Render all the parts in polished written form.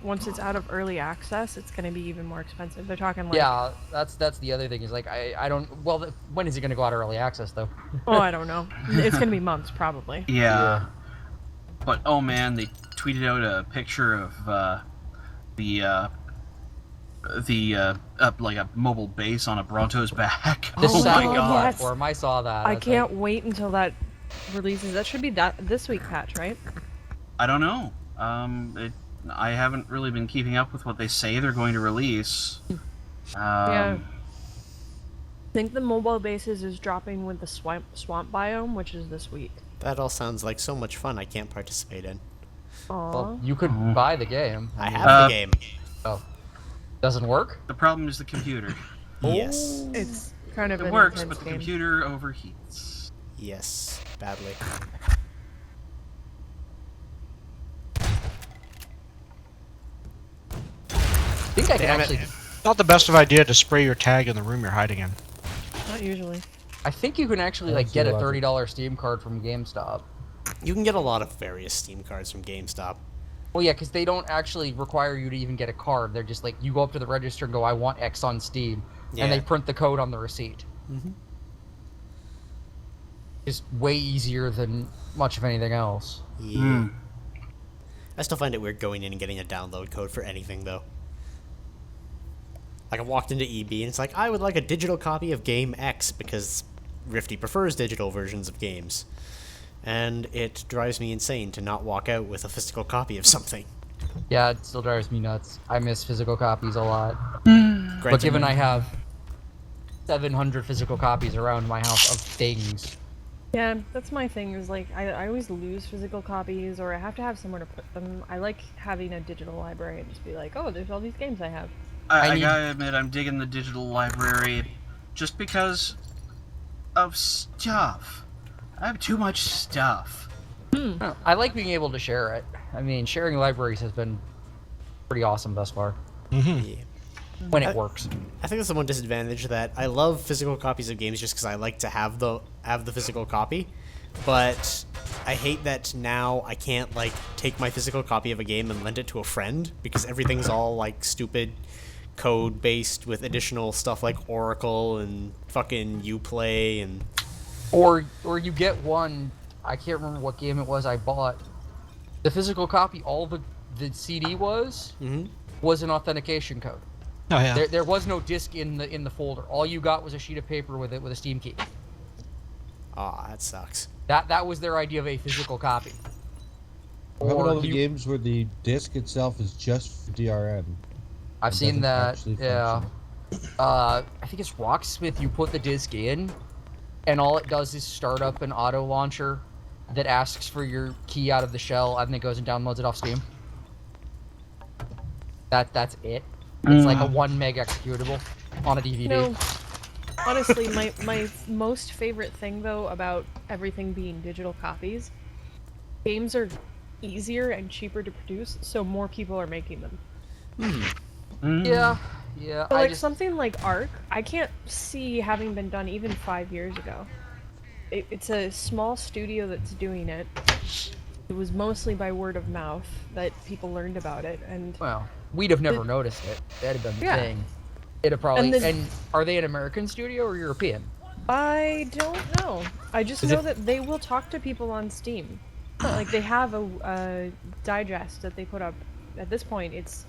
once it's out of early access, it's gonna be even more expensive. They're talking like Yeah, that's the other thing is like I don't. Well, when is it gonna go out of early access though? oh, I don't know. It's gonna be months probably. Yeah. But oh man, they tweeted out a picture of the like a mobile base on a Bronto's back. This Oh second my God, yes. platform, I saw that. I can't wait until that releases. That should be this week patch, right? I don't know. I haven't really been keeping up with what they say they're going to release. Yeah. I think the mobile bases is dropping with the swamp biome, which is this week. That all sounds like so much fun I can't participate in. Aww. Well, you could buy the game. I have the game. Oh. Doesn't work? The problem is the computer. Yes. It's kind of It an works, intense but the game. computer overheats. Yes. Badly. I think I can Damn it. actually. Not the best of idea to spray your tag in the room you're hiding in. Not usually. I think you can actually like get a $30 Steam card from GameStop. You can get a lot of various Steam cards from GameStop. Well, yeah, because they don't actually require you to even get a card. They're just like, you go up to the register and go, I want X on Steam. Yeah. And they print the code on the receipt. Mm-hmm. It's way easier than much of anything else. Yeah. I still find it weird going in and getting a download code for anything, though. Like, I walked into EB and it's like, I would like a digital copy of game X because Rifty prefers digital versions of games. And it drives me insane to not walk out with a physical copy of something. Yeah, it still drives me nuts. I miss physical copies a lot. Granted, But given I have 700 physical copies around my house of things. Yeah, that's my thing, is like, I always lose physical copies, or I have to have somewhere to put them. I like having a digital library and just be like, oh, there's all these games I have. I gotta admit, I'm digging the digital library just because of stuff. I have too much stuff. I like being able to share it. I mean, sharing libraries has been pretty awesome thus far. Yeah. When it works. I think that's the one disadvantage, that I love physical copies of games just because I like to have the physical copy, but I hate that now I can't like take my physical copy of a game and lend it to a friend because everything's all like stupid code based with additional stuff like Oracle and fucking Uplay and. Or you get one, I can't remember what game it was I bought. The physical copy, all the CD was an authentication code. Oh yeah. There was no disc in the folder. All you got was a sheet of paper with a Steam key. Aw, that sucks. That was their idea of a physical copy. How about all the games where the disc itself is just for DRM? I've seen that. actually Yeah. I think it's Rocksmith. You put the disc in, and all it does is start up an auto launcher that asks for your key out of the shell, and then it goes and downloads it off Steam. That's it. It's like a 1 meg executable on a DVD. No, honestly, my most favorite thing though about everything being digital copies, games are easier and cheaper to produce, so more people are making them. Yeah. So like something like Ark, I can't see having been done even 5 years ago. It's a small studio that's doing it. It was mostly by word of mouth that people learned about it, and Well, we'd have never noticed it. That'd have been the Yeah. thing. It'd have probably. And And are they an American studio or European? I don't know. I just know that they will talk to people on Steam. Like, they have a digest that they put up. At this point, it's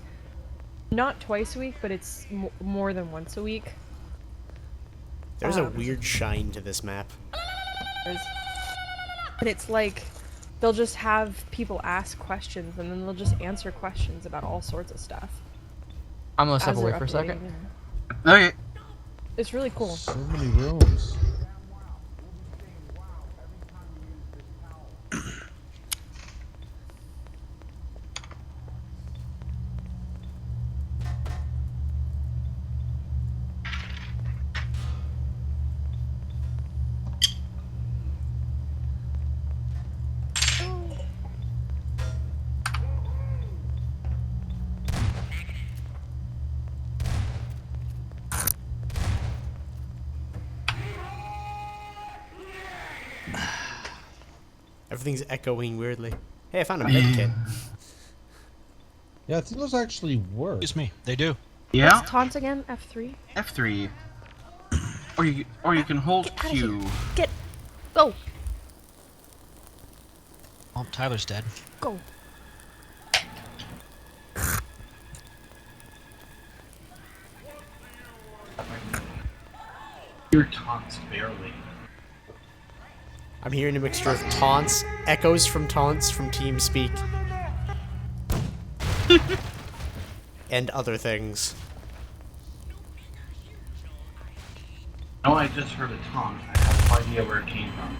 not twice a week, but it's more than once a week. There's a weird shine to this map. And it's like, they'll just have people ask questions, and then they'll just answer questions about all sorts of stuff. I'm gonna step as away they're for a second. updating it. Okay. It's really cool. So many rooms. Everything's echoing weirdly. Hey, I found a med kit. Yeah, I think those actually work. Excuse me. They do. Yeah. What's taunt again? F3? F3. Or you can hold Get outta Q. here. Get. Go. Oh, Tyler's dead. Go. Your taunts barely. I'm hearing a mixture of taunts, echoes from taunts from TeamSpeak, and other things. No, I just heard a taunt. I have no idea where it came from.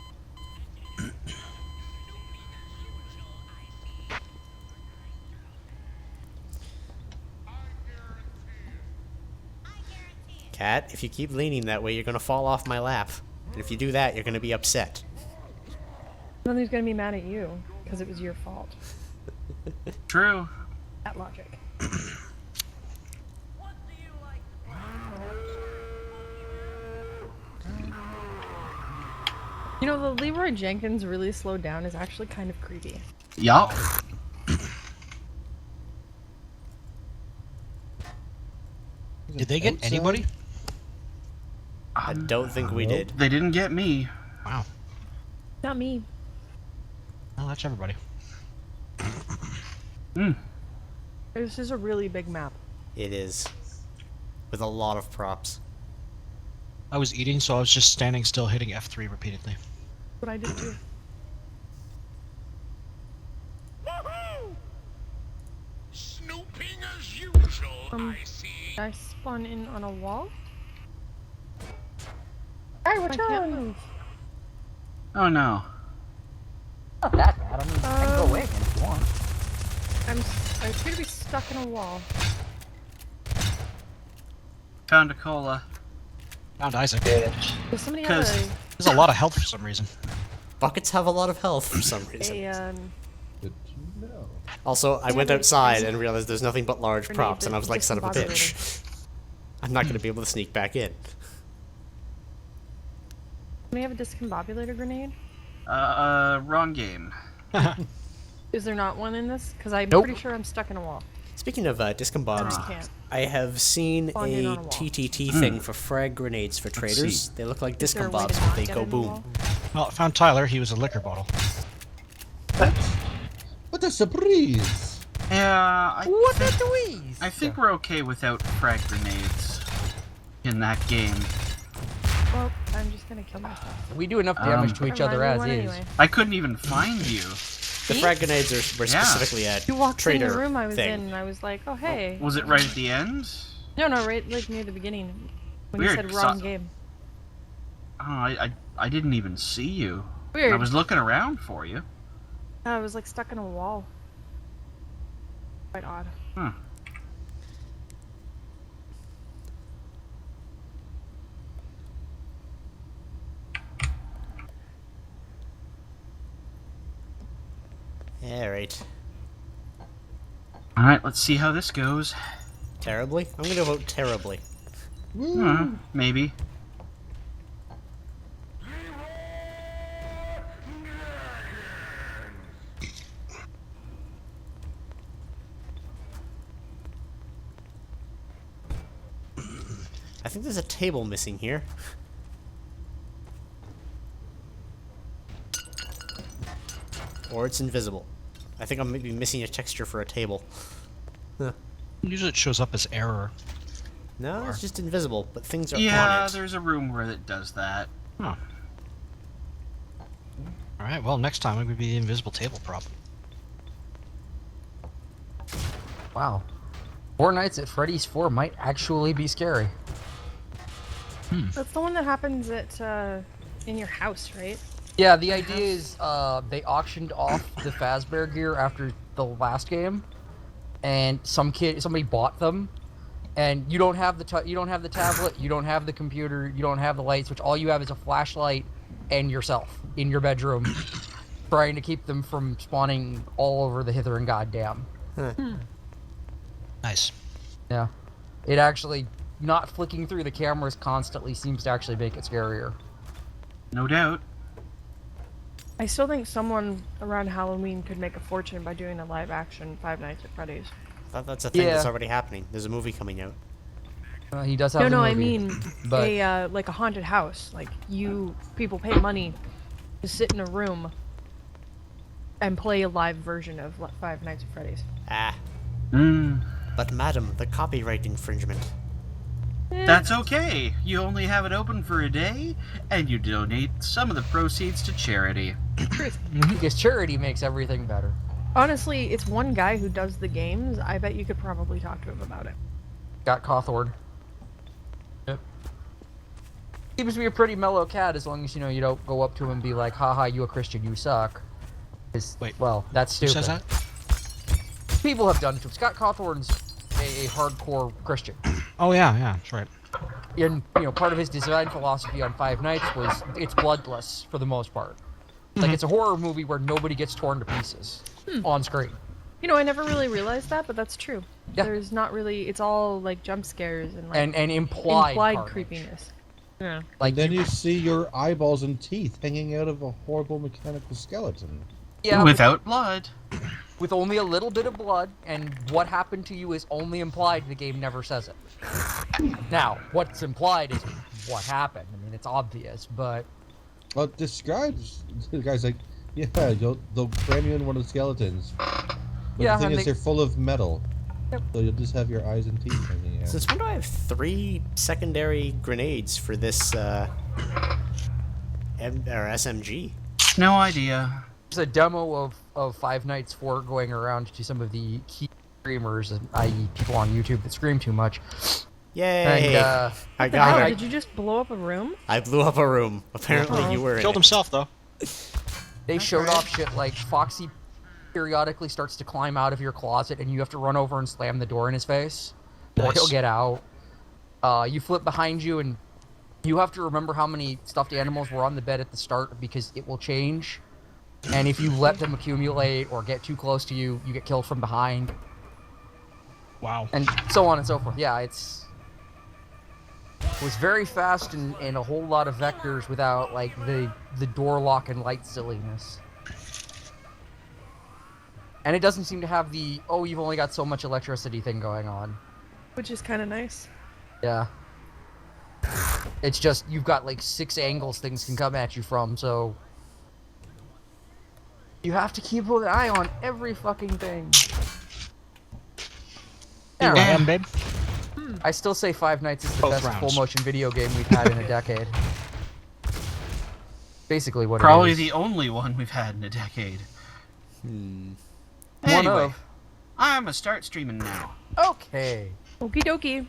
Cat, if you keep leaning that way, you're gonna fall off my lap. And if you do that, you're gonna be upset. Then he's gonna be mad at you because it was your fault. True. That logic. You know, the Leroy Jenkins really slowed down is actually kind of creepy. Yup. Did they get anybody? I don't think we did. They didn't get me. Wow. Not me. Well, that's everybody. This is a really big map. It is. With a lot of props. I was eating, so I was just standing still, hitting F3 repeatedly. What I did too. Snooping as usual, I see. I spawn in on a wall. Hey, I what's can't wrong? move. Oh no. Not that bad. I mean, I can go away again if you want. I appear to be stuck in a wall. Found a cola. Found Isaac. Does somebody have There's a lot of health for some reason. Buckets have a lot of health for some reason. Good to know. Also, I went outside and realized there's nothing but large props, and I was like, son of a bitch. I'm not gonna be able to sneak back in. Do we have a discombobulator grenade? Wrong game. Is there not one in this? Because I'm Nope. pretty sure I'm stuck in a wall. Speaking of disc and bobs, And I can't. I have seen Spawned in a on a wall. TTT thing for frag grenades for traders. see. They look like disc Is there and a way to bobs, but not they get go in the boom. wall? Well, I found Tyler. He was a liquor bottle. What a surprise! Yeah, What a tweeze! I think we're okay without frag grenades in that game. Well, I'm just gonna kill myself. We do enough damage to each other as is. I couldn't even find you. The frag grenades were Yeah. specifically a You walked in trader the room I was thing. in, and I was like, oh hey. Was it right at the end? No, right like near the beginning. When Weird, you said 'cause wrong I- game. Oh, I didn't even see you. Weird. I was looking around for you. I was like stuck in a wall. Quite odd. Huh. Alright. Alright, let's see how this goes. Terribly? I'm gonna vote terribly. Maybe. I think there's a table missing here. Or it's invisible. I think I'm maybe missing a texture for a table. Huh. Usually it shows up as error. No, it's just invisible, but things are Yeah, on it. there's a room where it does that. Huh. Alright, well, next time it would be the invisible table prop. Wow. Four Nights at Freddy's 4 might actually be scary. That's the one that happens at in your house, right? Yeah, the idea is they auctioned off the Fazbear gear after the last game, and somebody bought them, and you don't have the tablet, you don't have the computer, you don't have the light switch. All you have is a flashlight and yourself in your bedroom, trying to keep them from spawning all over the hither and goddamn. Nice. Yeah, it actually not flicking through the cameras constantly seems to actually make it scarier. No doubt. I still think someone around Halloween could make a fortune by doing a live action Five Nights at Freddy's. I thought that's a thing that's Yeah. already happening. There's a movie coming out. He does have No, the no, I movie, mean but a like a haunted house. Like people pay money to sit in a room and play a live version of Five Nights at Freddy's. Ah. Mm, But madam, the copyright infringement. that's okay. You only have it open for a day, and you donate some of the proceeds to charity. because charity makes everything better. Honestly, it's one guy who does the games. I bet you could probably talk to him about it. Got Cawthorn. Yep. Seems to be a pretty mellow cat as long as you don't go up to him and be like, haha, you a Christian, you suck. Wait, well, that's Who stupid. says that? People have done it to him. Scott Cawthorn's a hardcore Christian. Oh yeah, that's right. And part of his design philosophy on Five Nights was it's bloodless for the most part. Like it's a horror movie where nobody gets torn to pieces on screen. I never really realized that, but that's true. Yeah. There's not really. It's all like jump scares and like And implied carnage. creepiness. Yeah. Like And then you see your eyeballs and teeth hanging out of a horrible mechanical skeleton. yeah, Without blood. with only a little bit of blood, and what happened to you is only implied. The game never says it. Now, what's implied is what happened. I mean, it's obvious, but Well, it describes the guy's like, yeah, they'll cram you in one of the skeletons. But Yeah, the thing and is, they're full of metal. Yep. So you'll just have your eyes and teeth hanging out. Since when do I have 3 secondary grenades for this SMG? No idea. there's a demo of Five Nights 4 going around to some of the key streamers, i.e. people on YouTube that scream too much. Yay! And I Wow, got it. did you just blow up a room? I blew up a room. Apparently you were in Killed it. himself though. they showed off shit like Foxy periodically starts to climb out of your closet and you have to run over and slam the door in his face, or Nice. he'll get out. You flip behind you and you have to remember how many stuffed animals were on the bed at the start because it will change. And if you let them accumulate or get too close to you, you get killed from behind. Wow. And so on and so forth. Yeah, it was very fast and a whole lot of vectors without like the door lock and light silliness. And it doesn't seem to have the you've only got so much electricity thing going on. Which is kind of nice. Yeah. It's just you've got like 6 angles things can come at you from, so you have to keep an eye on every fucking thing. Here I Yeah, am, babe. I still say Five Nights is the Both best rounds. full motion video game we've had in a decade. Basically what Probably it is. the only one we've had in a decade. One Anyway, of. I'm gonna start streaming now. Okay. Okie dokie.